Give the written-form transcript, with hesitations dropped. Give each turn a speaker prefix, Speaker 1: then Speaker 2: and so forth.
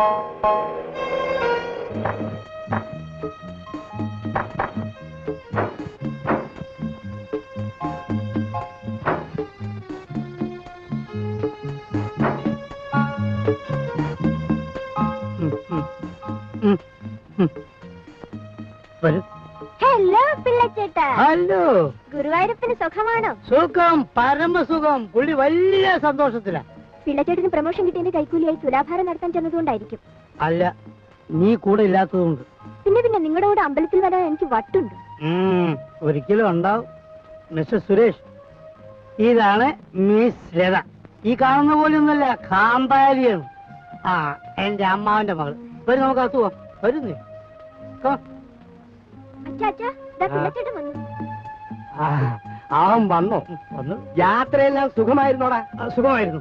Speaker 1: Hello പിള്ളച്ചേട്ടാ.
Speaker 2: Hello.
Speaker 1: ഗുരുവായൂരപ്പന് സുഖമാണോ?
Speaker 2: സുഖം, പരമസുഖം. പുള്ളി വലിയ സന്തോഷത്തിലാ.
Speaker 1: പിള്ളച്ചേട്ടന് പ്രമോഷൻ കിട്ടിയതിന്റെ കൈക്കൂലിയായി തുലാഭാരം നടത്താൻ ചെന്നതുകൊണ്ടായിരിക്കും.
Speaker 2: അല്ല, നീ കൂടെ ഇല്ലാത്തതുകൊണ്ട്.
Speaker 1: പിന്നെ നിങ്ങളുടെ കൂടെ അമ്പലത്തിൽ വരാൻ എനിക്ക് വട്ടുണ്ട്.
Speaker 2: ഒരിക്കലും ഉണ്ടാവും. മിസ്റ്റർ സുരേഷ്, ഇതാണ് മിസ് ലത. ഈ കാണുന്ന പോലെയൊന്നുമല്ല, കാമ്പാരിയാണ്. എന്റെ അമ്മാവന്റെ മകൾ. വരും, നമുക്ക് അകത്ത് പോവാം. വരുന്നേ. അവൻ വന്നോ? വന്നു. യാത്രയെല്ലാം സുഖമായിരുന്നോടാ? സുഖമായിരുന്നു.